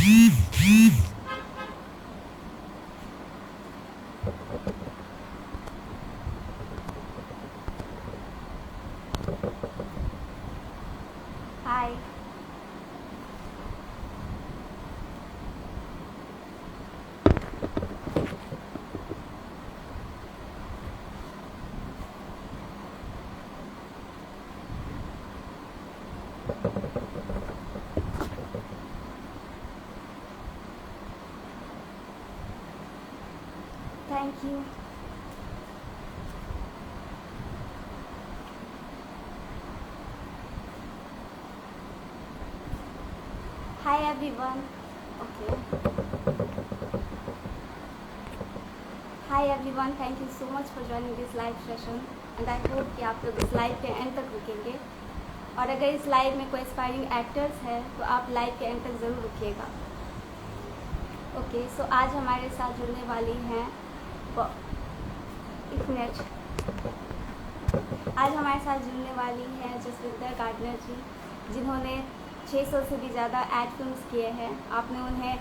Hi. Thank you. Hi everyone. Okay. Hi everyone. Thank you so much for joining this live session and I hope कि आप लोग इस live के and तक रुकेंगे और अगर इस लाइव में कोई एस्पायरिंग एक्टर्स हैं तो आप लाइव के एंड तक ज़रूर रुकिएगा। ओके, सो आज हमारे साथ जुड़ने वाली हैं एक मिनट। आज हमारे साथ जुड़ने वाली हैं जसविंदर गार्डनर जी, जिन्होंने 600 से भी ज़्यादा एड फिल्म्स किए हैं। आपने उन्हें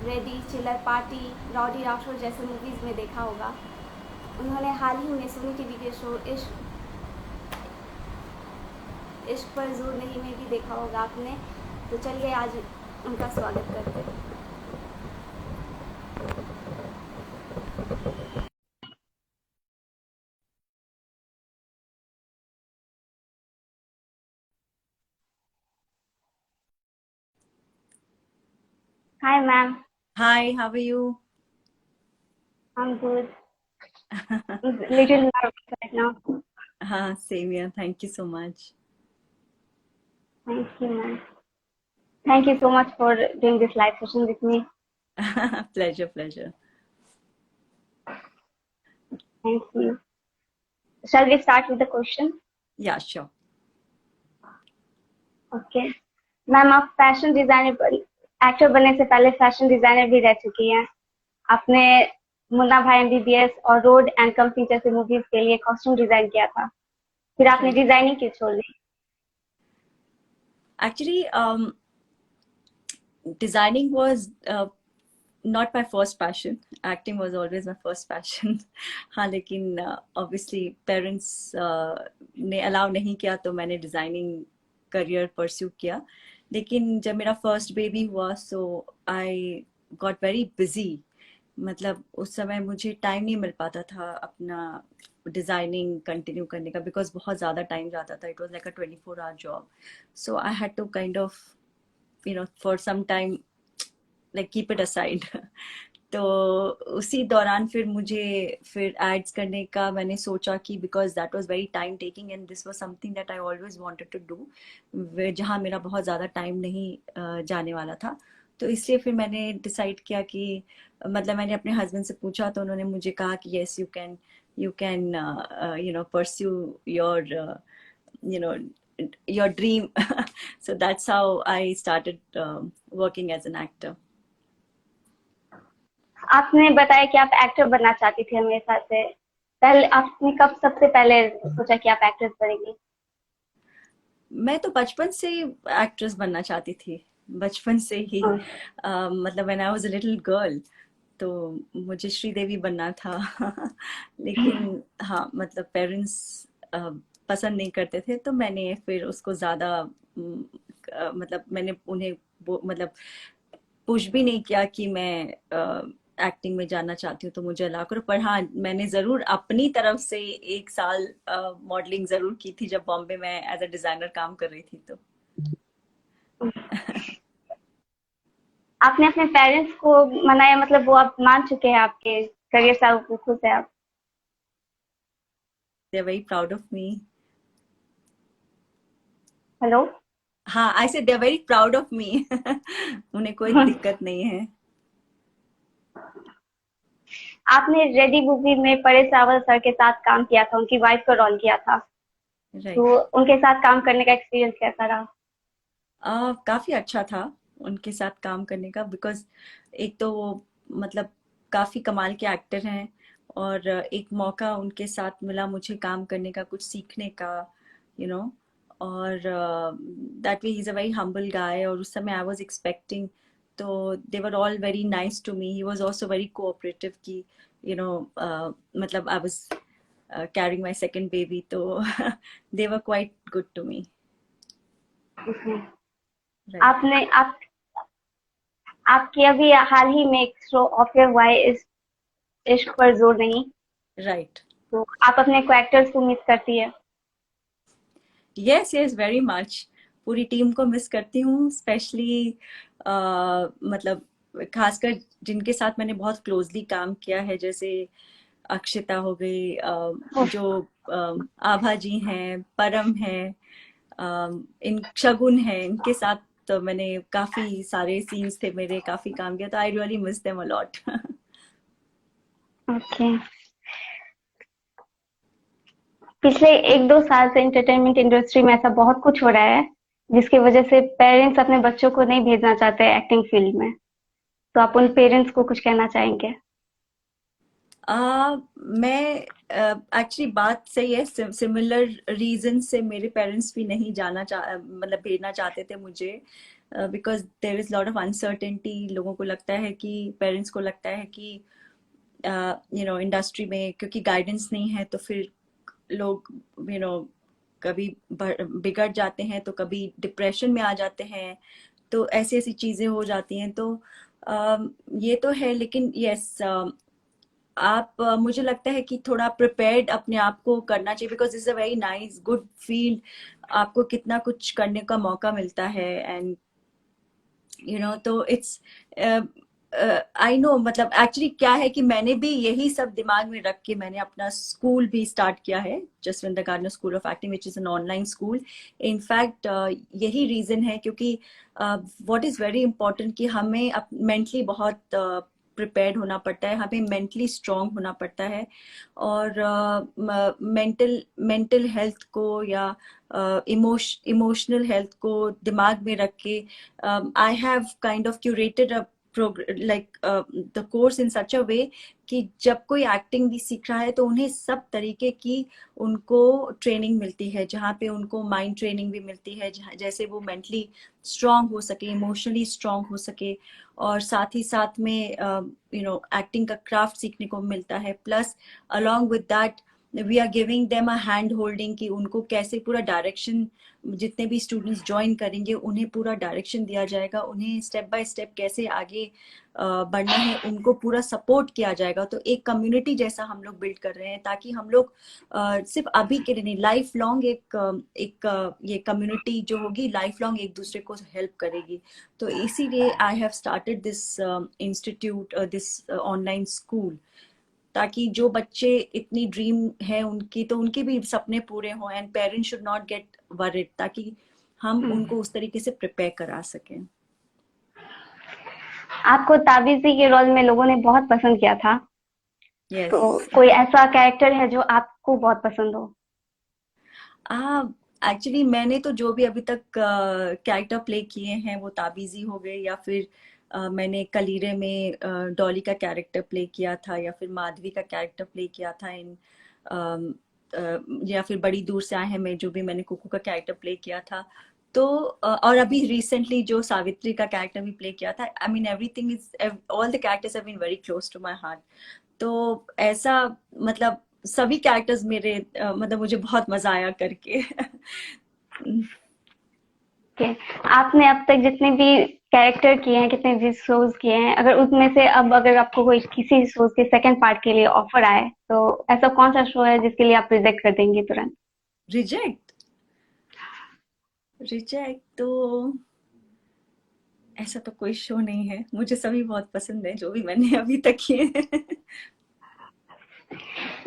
ready, chiller party, rowdy Rathore जैसे मूवीज़ में देखा होगा। उन्होंने हाल ही में सोनी टीवी के शो इश्क पर जोर नहीं में भी देखा होगा आपने। तो चलिए आज उनका स्वागत करते हैं। Hi ma'am, Hi, how are you? I'm good. Little nervous right now. Same here. Thank you so much. Thank you ma'am. Thank you so much for doing this live session with me. Pleasure, pleasure. Thank you. Shall we start with the question? Yeah, sure. Okay. Ma'am, आप fashion designer actor बनने से पहले fashion designer भी रह चुकी हैं। आपने मुन्ना भाई एमबीबीएस और रोड एंड कंपनी जैसे मूवीज के लिए कॉस्ट्यूम डिजाइन किया था, फिर आपने Right. डिजाइनिंग क्यों छोड़ दी? Actually, designing was not my first passion. Acting was always my first passion. हाँ, लेकिन obviously parents ने allow नहीं किया तो मैंने designing career pursue किया। लेकिन जब मेरा first baby हुआ, so I got very busy. मतलब उस समय मुझे टाइम नहीं मिल पाता था अपना डिजाइनिंग कंटिन्यू करने का, बिकॉज बहुत ज़्यादा टाइम जाता था। It was like a 24 hour job, so I had to kind of for some time like keep it aside. तो उसी दौरान फिर एड्स करने का मैंने सोचा कि because that was very time taking and this was something that I always wanted to do, जहाँ मेरा बहुत ज़्यादा टाइम नहीं जाने वाला था। तो इसलिए फिर मैंने डिसाइड किया कि मतलब मैंने अपने हस्बैंड से पूछा तो उन्होंने मुझे कहा कि yes you can pursue your you know your dream. So that's how I started working as an actor. आपने बताया कि आप एक्टर बनना चाहती थी हमेशा से। पहले आपने कब सबसे पहले सोचा कि आप एक्ट्रेस बनेंगी? मैं तो बचपन से एक्ट्रेस बनना चाहती थी, बचपन से ही। मतलब when I was a little girl तो मुझे श्रीदेवी बनना था। लेकिन हाँ, मतलब पेरेंट्स पसंद नहीं करते थे तो मैंने फिर उसको ज़्यादा मतलब मैंने उन्हें मतलब पुश भी नहीं किया कि मैं एक्टिंग में जाना चाहती हूँ तो मुझे अलाउ करो। पर हाँ, मैंने ज़रूर अपनी तरफ से 1 साल मॉडलिंग ज़रूर की थी जब बॉम्बे में एज अ डिज़ाइनर काम कर रही थी तो। आपने अपने पेरेंट्स को मनाया, मतलब वो आप मान चुके हैं आपके करियर से, आप खुश है आप? They are very proud of me. Hello. हाँ, I said they are very proud of me. उन्हें कोई दिक्कत नहीं है। आपने रेडी मूवी में परेश रावल सर के साथ काम किया था, उनकी वाइफ का रोल किया था, राइट। तो उनके साथ काम करने का एक्सपीरियंस कैसा रहा? काफी अच्छा था उनके साथ काम करने का, बिकॉज एक तो वो मतलब काफी कमाल के एक्टर हैं और एक मौका उनके साथ मिला मुझे काम करने का, कुछ सीखने का, यू you नो और that way he is a very humble गाय। और उस समय आई वाज एक्सपेक्टिंग तो they were all very nice to me. He was also very cooperative कि मतलब I was carrying my second baby, तो they were quite good to me. Okay. Right. आपकी अभी हाल ही में एक शो ऑफ योर वाई इस इश्क पर जोर नहीं, Right. तो आप अपने को एक्टर्स को मिस करती है? Yes, yes, very much. पूरी टीम को मिस करती हूँ, स्पेशली मतलब खासकर जिनके साथ मैंने बहुत क्लोजली काम किया है, जैसे अक्षिता हो गई, जो आभा जी हैं, परम हैं, इन शगुन हैं, इनके साथ तो मैंने काफी सारे सीन्स थे मेरे, काफी काम किया, तो I really miss them a lot. Okay. पिछले 1-2 साल से एंटरटेनमेंट इंडस्ट्री में ऐसा बहुत कुछ हो रहा है जिसकी वजह से पेरेंट्स अपने बच्चों को नहीं भेजना चाहते एक्टिंग फील्ड में, तो आप उन पेरेंट्स को कुछ कहना चाहेंगे? मैं एक्चुअली बात सही है, सिमिलर रीजन से मेरे पेरेंट्स भी नहीं मतलब भेजना चाहते थे मुझे, because there is lot of uncertainty. लोगों को लगता है कि पेरेंट्स को लगता है कि इंडस्ट्री में क्योंकि गाइडेंस नहीं है, तो फिर लोग कभी बिगड़ जाते हैं, तो कभी डिप्रेशन में आ जाते हैं, तो ऐसी ऐसी चीजें हो जाती हैं. तो ये तो है, लेकिन यस, आप मुझे लगता है कि थोड़ा प्रिपेयर्ड अपने आप को करना चाहिए, because it's a very nice good field. आपको कितना कुछ करने का मौका मिलता है, एंड तो इट्स आई नो, मतलब एक्चुअली क्या है कि मैंने भी यही सब दिमाग में रख के मैंने अपना स्कूल भी स्टार्ट किया है, Jaswinder Gardner school of acting, which is an online school. In fact यही रीजन है, क्योंकि व्हाट इज वेरी इंपॉर्टेंट कि हमें मेंटली बहुत प्रिपेयर्ड होना पड़ता है, हमें मेंटली स्ट्रांग होना पड़ता है, और मेंटल हेल्थ को या इमोशनल हेल्थ को दिमाग में रख के I have kind of curated a like the course in such a way कि जब कोई एक्टिंग भी सीख रहा है तो उन्हें सब तरीके की उनको ट्रेनिंग मिलती है, जहाँ पे उनको माइंड ट्रेनिंग भी मिलती है, जैसे वो मेंटली स्ट्रांग हो सके, इमोशनली स्ट्रांग हो सके, और साथ ही साथ में एक्टिंग का क्राफ्ट सीखने को मिलता है. Plus along with that we are giving them a hand holding कि उनको कैसे पूरा डायरेक्शन, जितने भी स्टूडेंट्स ज्वाइन करेंगे उन्हें पूरा डायरेक्शन दिया जाएगा, उन्हें स्टेप बाय स्टेप कैसे आगे बढ़ना है उनको पूरा सपोर्ट किया जाएगा. तो एक कम्युनिटी जैसा हम लोग बिल्ड कर रहे हैं, ताकि हम लोग सिर्फ अभी के लिए नहीं, लाइफ लॉन्ग ये कम्युनिटी जो होगी लाइफ लॉन्ग एक दूसरे को हेल्प करेगी. तो इसीलिए I have started this institute, this online school, ताकि जो बच्चे इतनी ड्रीम है उनकी, तो उनके भी सपने पूरे हों, and parents should not gate worried, ताकि हम उनको उस तरीके से प्रिपेयर करा सकें. आपको ताबीजी के रोल में लोगों ने बहुत पसंद किया था, Yes. तो कोई ऐसा कैरेक्टर है जो आपको बहुत पसंद हो? एक्चुअली मैंने तो जो भी अभी तक कैरेक्टर प्ले किए हैं वो ताबीजी हो गए, या फिर मैंने कलीरे में डॉली का कैरेक्टर प्ले किया था, या फिर माधवी का कैरेक्टर प्ले किया था इन या फिर बड़ी दूर से आए हैं मैं, जो भी मैंने कुकू का कैरेक्टर प्ले किया था. तो और अभी रिसेंटली जो सावित्री का कैरेक्टर भी प्ले किया था. I mean everything is, all the characters have been very close to my heart. तो ऐसा मतलब सभी कैरेक्टर्स मेरे मतलब मुझे बहुत मजा आया करके. Okay. आपने अब तक जितने भी कैरेक्टर किए हैं, कितने भी शोज किए हैं, अगर उसमें से अब अगर आपको कोई किसी शोज के सेकंड पार्ट के लिए ऑफर आए, तो ऐसा कौन सा शो है जिसके लिए आप रिजेक्ट कर देंगे तुरंत? रिजेक्ट तो ऐसा तो कोई शो नहीं है, मुझे सभी बहुत पसंद है जो भी मैंने अभी तक किए हैं.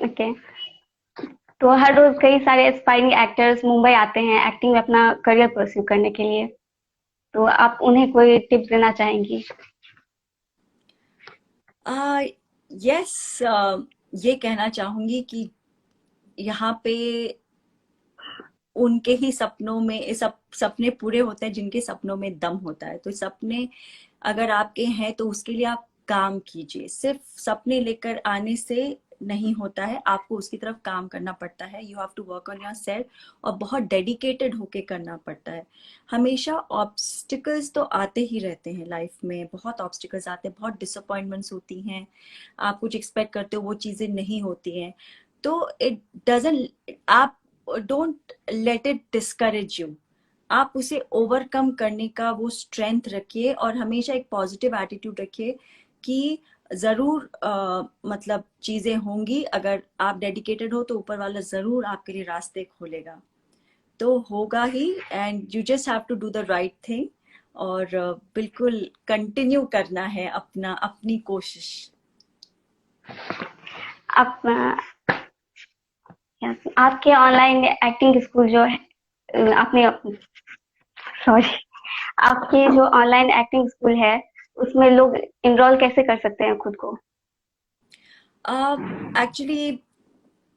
ओके. तो हर रोज कई सारे एस्पायरिंग एक्टर्स मुंबई आते हैं एक्टिंग में अपना करियर परस्यू करने के लिए, तो आप उन्हें कोई टिप्स देना चाहेंगी? यस, ये कहना चाहूंगी कि यहाँ पे उनके ही सपनों में सपने पूरे होते हैं जिनके सपनों में दम होता है. तो सपने अगर आपके हैं तो उसके लिए आप काम कीजिए. सिर्फ सपने लेकर आने से नहीं होता है, आपको उसकी तरफ काम करना पड़ता है। You have to work on yourself, और बहुत डेडिकेटेड होके करना पड़ता है। हमेशा ऑब्स्टिकल्स तो आते ही रहते हैं लाइफ में, बहुत ऑब्स्टिकल्स आते हैं, बहुत डिसअपॉइंटमेंट्स होती हैं, आप कुछ एक्सपेक्ट करते हो वो चीज़ें नहीं होती हैं। तो इट डजंट, आप don't let it discourage you, आप उसे ओवरकम करने का वो स्ट्रेंथ रखिए, और हमेशा एक पॉजिटिव एटीट्यूड रखिए कि जरूर मतलब चीजें होंगी, अगर आप डेडिकेटेड हो तो ऊपर वाला जरूर आपके लिए रास्ते खोलेगा, तो होगा ही। And you just have to do the right thing, और बिल्कुल कंटिन्यू करना है अपना, अपनी कोशिश। आप आपके ऑनलाइन एक्टिंग स्कूल जो है, आपने, सॉरी, आपके जो ऑनलाइन एक्टिंग स्कूल है उसमें लोग इनरोल कैसे कर सकते हैं खुद को? एक्चुअली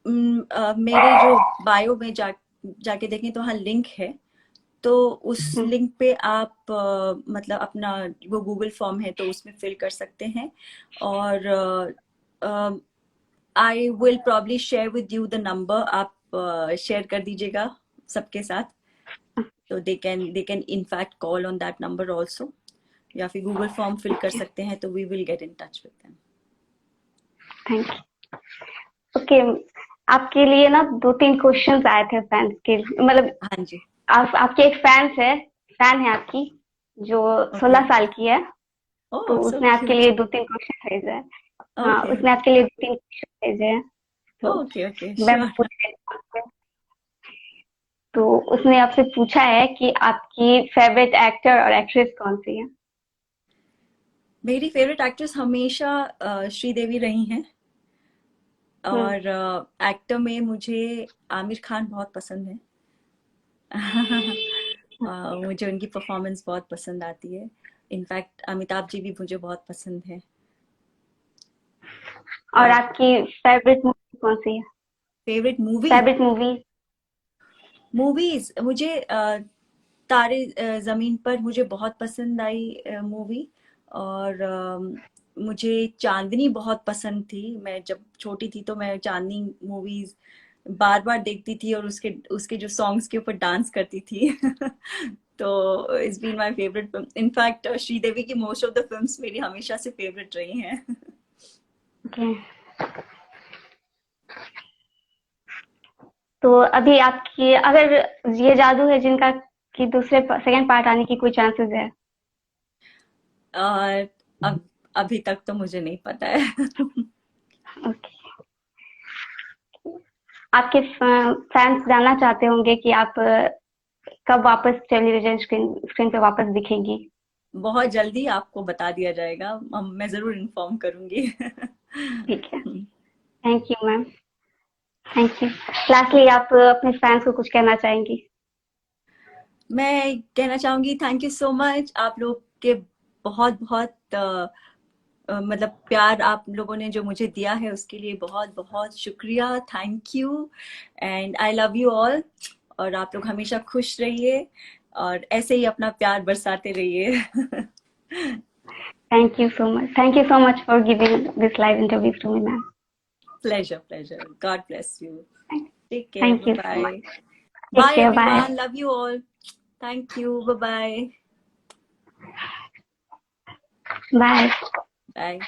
मेरे जो बायो में जाके देखें तो हाँ लिंक है, तो उस लिंक पे आप मतलब अपना वो गूगल फॉर्म है तो उसमें फिल कर सकते हैं, और I will probably share with you the number, आप शेयर कर दीजिएगा सबके साथ, तो they can in fact call on that number also, या फिर गूगल फॉर्म फिल कर सकते हैं, तो we will get in touch with them. Thank you. Okay, आपके लिए ना 2-3 क्वेश्चंस आए थे फैंस के, मतलब हाँ जी। आपकी एक फैन है आपकी, जो ओके। 16 साल की है, तो ओह सो उसने आपके क्यूट। लिए 2-3 क्वेश्चन भेजे हैं। हाँ, ओके उसने आपके लिए 2-3 क्वेश्चन भेजे हैं, तो ओके ओके मैं श्योर। पूछ रही हूँ आपसे। तो उसने आपसे पूछा है कि आपकी फेवरेट एक्टर और एक्ट्रेस कौन सी है? मेरी फेवरेट एक्ट्रेस हमेशा श्रीदेवी रही हैं, हम्म। और एक्टर में मुझे आमिर खान बहुत पसंद है। मुझे उनकी परफॉर्मेंस बहुत पसंद आती है, इनफैक्ट अमिताभ जी भी मुझे बहुत पसंद है। और और आपकी फेवरेट मूवी कौन सी है? Favourite movie, favourite movie? Movies मुझे तारे जमीन पर मुझे बहुत पसंद आई मूवी, और मुझे चांदनी बहुत पसंद थी। मैं जब छोटी थी तो मैं चांदनी मूवीज बार बार देखती थी, और उसके उसके जो सॉन्ग्स के ऊपर डांस करती थी। तो it's been my favourite film, in fact Sridevi की मोस्ट ऑफ द फिल्म्स मेरी हमेशा से फेवरेट रही हैं। ओके, तो अभी आपकी, अगर ये जादू है जिनका कि दूसरे सेकंड पार्ट आने की कोई चांसेस है? और अब अभी तक तो मुझे नहीं पता है। ओके, आपके फैंस जानना चाहते होंगे कि आप कब वापस टेलीविजन स्क्रीन स्क्रीन पे वापस दिखेंगी? बहुत जल्दी आपको बता दिया जाएगा, मैं जरूर इन्फॉर्म करूंगी। ठीक है, thank you ma'am, thank you. Lastly आप अपने फैंस को कुछ कहना चाहेंगी? मैं कहना चाहूंगी थैंक यू सो मच, आप लोग के बहुत बहुत मतलब प्यार आप लोगों ने जो मुझे दिया है उसके लिए बहुत बहुत शुक्रिया, thank you, and I love you all. और आप लोग हमेशा खुश रहिए, और ऐसे ही अपना प्यार बरसाते रहिए। Thank you so much for giving this live interview to me ma'am. Pleasure pleasure, God bless you, take care, thank bye you so bye. Much. Take bye care, bye. Everyone, love you all, thank you, bye bye. Bye. Bye.